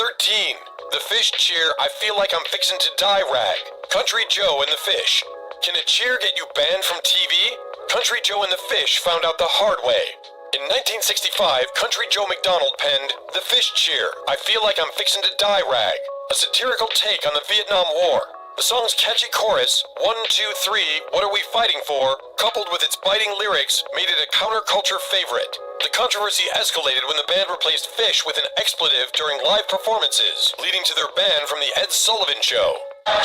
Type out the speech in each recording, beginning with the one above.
13. The Fish cheer, I feel like I'm fixin' to die rag. Country Joe and the Fish. Can a cheer get you banned from TV? Country Joe and the Fish found out the hard way. In 1965, Country Joe McDonald penned The Fish cheer, I feel like I'm fixin' to die rag, a satirical take on the Vietnam War. The song's catchy chorus, 1, 2, 3, what are we fighting for, coupled with its biting lyrics, made it a counterculture favorite. The controversy escalated when the band replaced Fish with an expletive during live performances, leading to their ban from the Ed Sullivan Show. Now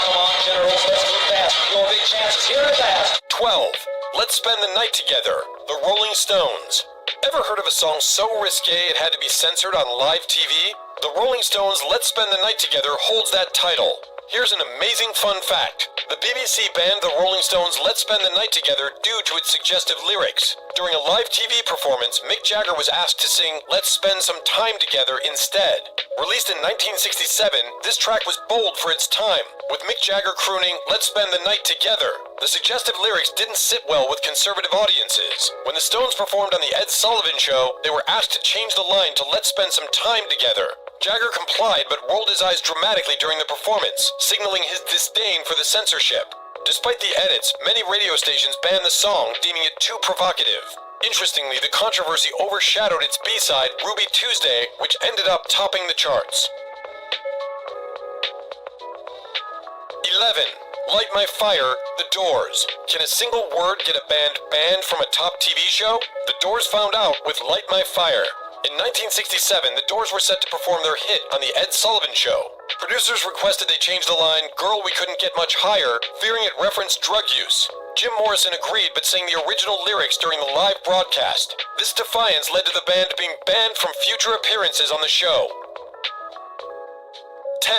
come on, generals, let's move fast. Your big chance is here at last. 12. Let's Spend the Night Together, The Rolling Stones. Ever heard of a song so risque it had to be censored on live TV? The Rolling Stones' Let's Spend the Night Together holds that title. Here's an amazing fun fact. The BBC banned the Rolling Stones' Let's Spend the Night Together due to its suggestive lyrics. During a live TV performance, Mick Jagger was asked to sing Let's Spend Some Time Together instead. Released in 1967, this track was bold for its time, with Mick Jagger crooning Let's Spend the Night Together. The suggestive lyrics didn't sit well with conservative audiences. When the Stones performed on the Ed Sullivan Show, they were asked to change the line to Let's Spend Some Time Together. Jagger complied but rolled his eyes dramatically during the performance, signaling his disdain for the censorship. Despite the edits, many radio stations banned the song, deeming it too provocative. Interestingly, the controversy overshadowed its B-side, Ruby Tuesday, which ended up topping the charts. 11. Light My Fire, The Doors. Can a single word get a band banned from a top TV show? The Doors found out with Light My Fire. In 1967, the Doors were set to perform their hit on the Ed Sullivan Show. Producers requested they change the line, Girl, we couldn't get much higher, fearing it referenced drug use. Jim Morrison agreed but sang the original lyrics during the live broadcast. This defiance led to the band being banned from future appearances on the show. 10.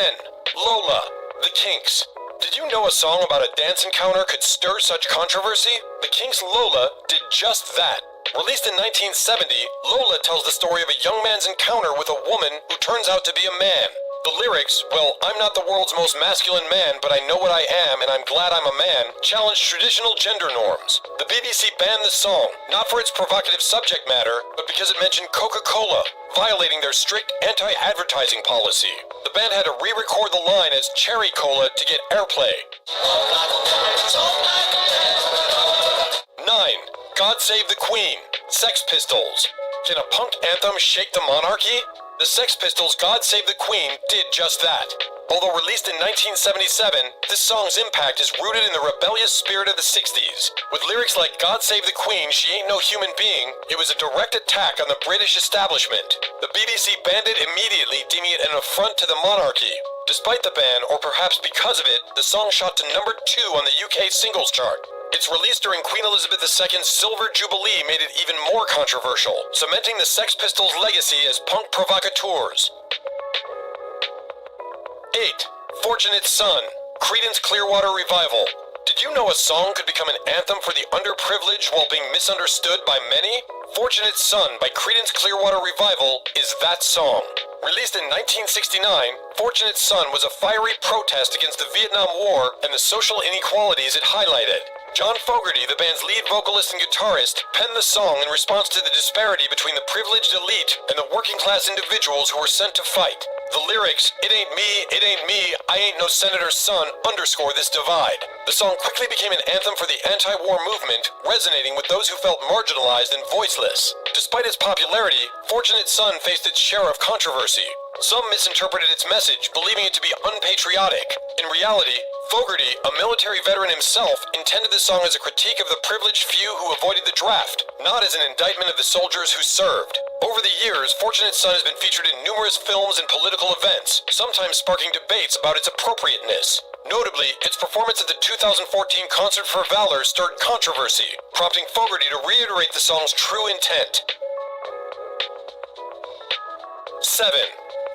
Lola, The Kinks. Did you know a song about a dance encounter could stir such controversy? The Kinks' Lola did just that. Released in 1970, Lola tells the story of a young man's encounter with a woman who turns out to be a man. The lyrics, well, I'm not the world's most masculine man, but I know what I am and I'm glad I'm a man, challenge traditional gender norms. The BBC banned the song, not for its provocative subject matter, but because it mentioned Coca-Cola, violating their strict anti-advertising policy. The band had to re-record the line as Cherry Cola to get airplay. 9. God Save the Queen, Sex Pistols. Can a punk anthem shake the monarchy? The Sex Pistols' God Save the Queen did just that. Although released in 1977, this song's impact is rooted in the rebellious spirit of the 60s. With lyrics like God Save the Queen, she ain't no human being, it was a direct attack on the British establishment. The BBC banned it immediately, deeming it an affront to the monarchy. Despite the ban, or perhaps because of it, the song shot to number 2 on the UK singles chart. Its release during Queen Elizabeth II's Silver Jubilee made it even more controversial, cementing the Sex Pistols' legacy as punk provocateurs. 8. Fortunate Son, Creedence Clearwater Revival. Did you know a song could become an anthem for the underprivileged while being misunderstood by many? Fortunate Son by Creedence Clearwater Revival is that song. Released in 1969, Fortunate Son was a fiery protest against the Vietnam War and the social inequalities it highlighted. John Fogerty, the band's lead vocalist and guitarist, penned the song in response to the disparity between the privileged elite and the working-class individuals who were sent to fight. The lyrics, it ain't me, I ain't no senator's son, underscore this divide. The song quickly became an anthem for the anti-war movement, resonating with those who felt marginalized and voiceless. Despite its popularity, Fortunate Son faced its share of controversy. Some misinterpreted its message, believing it to be unpatriotic. In reality, Fogerty, a military veteran himself, intended the song as a critique of the privileged few who avoided the draft, not as an indictment of the soldiers who served. Over the years, Fortunate Son has been featured in numerous films and political events, sometimes sparking debates about its appropriateness. Notably, its performance at the 2014 concert for VeLLA stirred controversy, prompting Fogerty to reiterate the song's true intent. 7.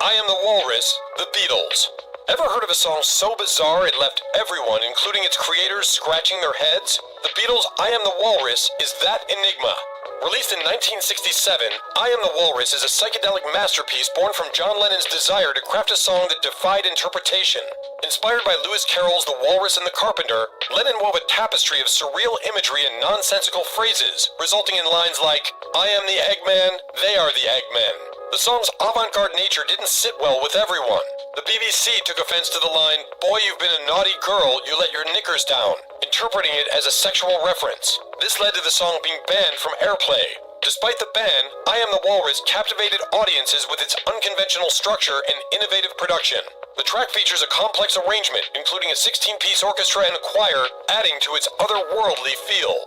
I Am the Walrus, The Beatles. Ever heard of a song so bizarre it left everyone, including its creators, scratching their heads? The Beatles' I Am the Walrus is that enigma. Released in 1967, I Am the Walrus is a psychedelic masterpiece born from John Lennon's desire to craft a song that defied interpretation. Inspired by Lewis Carroll's The Walrus and the Carpenter, Lennon wove a tapestry of surreal imagery and nonsensical phrases, resulting in lines like, I am the Eggman, they are the Eggmen. The song's avant-garde nature didn't sit well with everyone. The BBC took offense to the line, "Boy, you've been a naughty girl, you let your knickers down," interpreting it as a sexual reference. This led to the song being banned from airplay. Despite the ban, I Am the Walrus captivated audiences with its unconventional structure and innovative production. The track features a complex arrangement, including a 16-piece orchestra and a choir, adding to its otherworldly feel.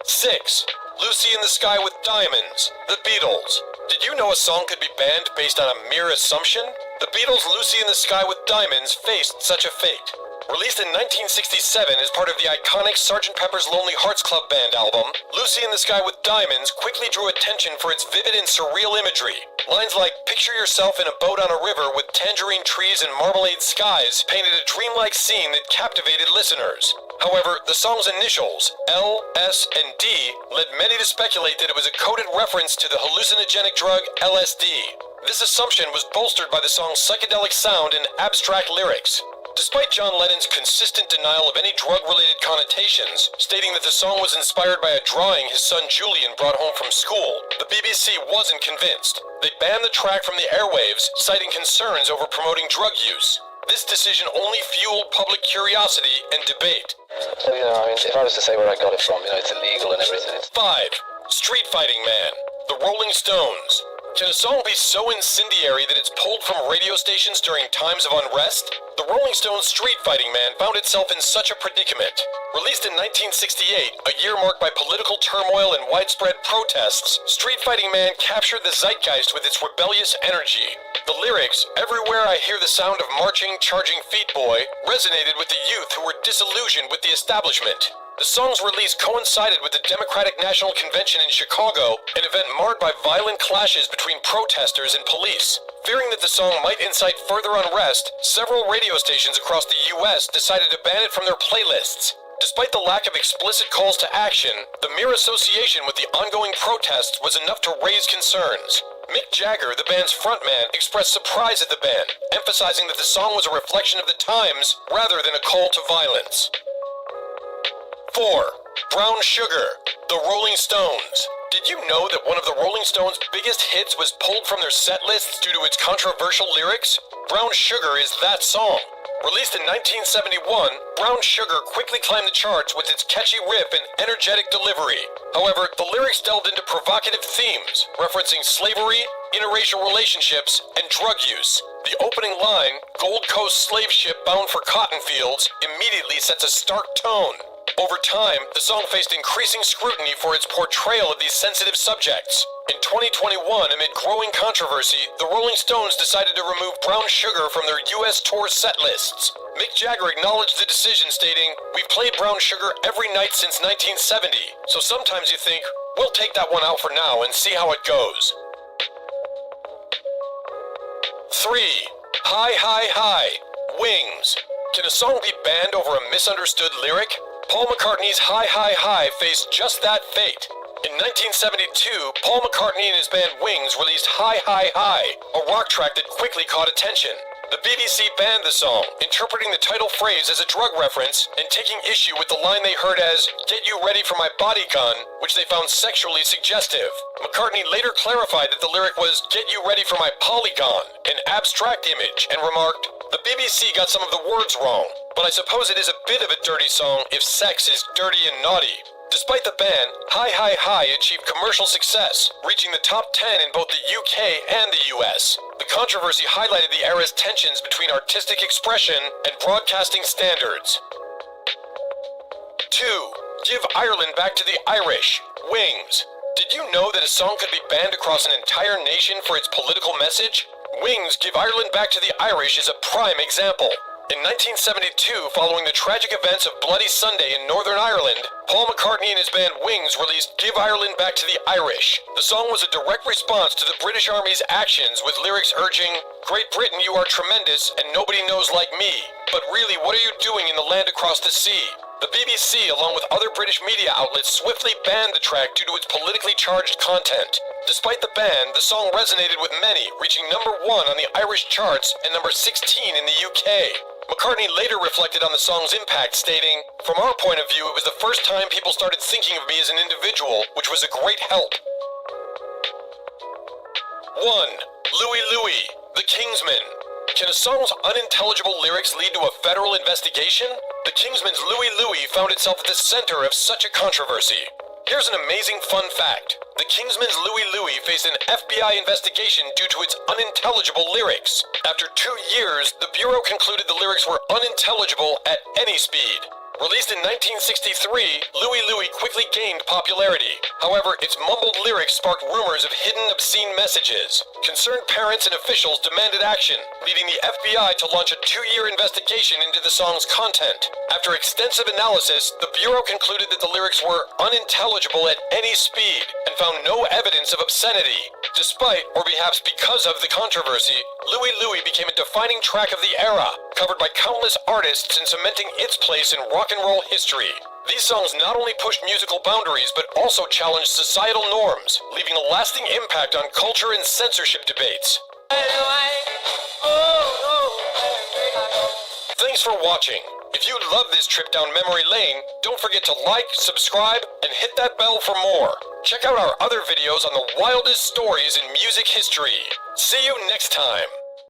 6. Lucy in the Sky with Diamonds, The Beatles. Did you know a song could be banned based on a mere assumption? The Beatles' Lucy in the Sky with Diamonds faced such a fate. Released in 1967 as part of the iconic Sgt. Pepper's Lonely Hearts Club Band album, Lucy in the Sky with Diamonds quickly drew attention for its vivid and surreal imagery. Lines like, "Picture yourself in a boat on a river with tangerine trees and marmalade skies" painted a dreamlike scene that captivated listeners. However, the song's initials, L, S, and D, led many to speculate that it was a coded reference to the hallucinogenic drug LSD. This assumption was bolstered by the song's psychedelic sound and abstract lyrics. Despite John Lennon's consistent denial of any drug-related connotations, stating that the song was inspired by a drawing his son Julian brought home from school, the BBC wasn't convinced. They banned the track from the airwaves, citing concerns over promoting drug use. This decision only fueled public curiosity and debate. So, if I was to say where I got it from, it's illegal and everything. 5. Street Fighting Man, The Rolling Stones. Can a song be so incendiary that it's pulled from radio stations during times of unrest? The Rolling Stones' Street Fighting Man found itself in such a predicament. Released in 1968, a year marked by political turmoil and widespread protests, Street Fighting Man captured the zeitgeist with its rebellious energy. The lyrics, "Everywhere I hear the sound of marching, charging feet, boy," resonated with the youth who were disillusioned with the establishment. The song's release coincided with the Democratic National Convention in Chicago, an event marred by violent clashes between protesters and police. Fearing that the song might incite further unrest, several radio stations across the U.S. decided to ban it from their playlists. Despite the lack of explicit calls to action, the mere association with the ongoing protests was enough to raise concerns. Mick Jagger, the band's frontman, expressed surprise at the ban, emphasizing that the song was a reflection of the times rather than a call to violence. 4. Brown Sugar, The Rolling Stones. Did you know that one of the Rolling Stones' biggest hits was pulled from their set lists due to its controversial lyrics? Brown Sugar is that song. Released in 1971, Brown Sugar quickly climbed the charts with its catchy riff and energetic delivery. However, the lyrics delved into provocative themes, referencing slavery, interracial relationships, and drug use. The opening line, "Gold Coast slave ship bound for cotton fields," immediately sets a stark tone. Over time, the song faced increasing scrutiny for its portrayal of these sensitive subjects. In 2021, amid growing controversy, the Rolling Stones decided to remove Brown Sugar from their U.S. tour set lists. Mick Jagger acknowledged the decision, stating, "We've played Brown Sugar every night since 1970, so sometimes you think, we'll take that one out for now and see how it goes." 3. Hi, Hi, Hi, Wings. Can a song be banned over a misunderstood lyric? Paul McCartney's Hi, Hi, Hi faced just that fate. In 1972, Paul McCartney and his band Wings released Hi, Hi, Hi, a rock track that quickly caught attention. The BBC banned the song, interpreting the title phrase as a drug reference and taking issue with the line they heard as, "Get you ready for my body gun," which they found sexually suggestive. McCartney later clarified that the lyric was, "Get you ready for my polygon," an abstract image, and remarked, "The BBC got some of the words wrong, but I suppose it is a bit of a dirty song if sex is dirty and naughty." Despite the ban, Hi, Hi, Hi achieved commercial success, reaching the top 10 in both the UK and the US. The controversy highlighted the era's tensions between artistic expression and broadcasting standards. 2. Give Ireland Back to the Irish, Wings. Did you know that a song could be banned across an entire nation for its political message? Wings' Give Ireland Back to the Irish is a prime example. In 1972, following the tragic events of Bloody Sunday in Northern Ireland, Paul McCartney and his band Wings released Give Ireland Back to the Irish. The song was a direct response to the British Army's actions, with lyrics urging, "Great Britain, you are tremendous, and nobody knows like me. But really, what are you doing in the land across the sea?" The BBC, along with other British media outlets, swiftly banned the track due to its politically charged content. Despite the ban, the song resonated with many, reaching number 1 on the Irish charts and number 16 in the UK. McCartney later reflected on the song's impact, stating, "From our point of view, it was the first time people started thinking of me as an individual, which was a great help." 1. Louie Louie, The Kingsmen. Can a song's unintelligible lyrics lead to a federal investigation? The Kingsmen's Louie Louie found itself at the center of such a controversy. Here's an amazing fun fact. The Kingsmen's Louie Louie faced an FBI investigation due to its unintelligible lyrics. After 2 years, the Bureau concluded the lyrics were unintelligible at any speed. Released in 1963, Louie Louie quickly gained popularity. However, its mumbled lyrics sparked rumors of hidden obscene messages. Concerned parents and officials demanded action, leading the FBI to launch a 2-year investigation into the song's content. After extensive analysis, the Bureau concluded that the lyrics were unintelligible at any speed and found no evidence of obscenity. Despite, or perhaps because of the controversy, Louie Louie became a defining track of the era, covered by countless artists and cementing its place in rock and roll history. These songs not only pushed musical boundaries, but also challenged societal norms, leaving a lasting impact on culture and censorship debates. Thanks for watching. If you love this trip down memory lane, don't forget to like, subscribe, and hit that bell for more. Check out our other videos on the wildest stories in music history. See you next time.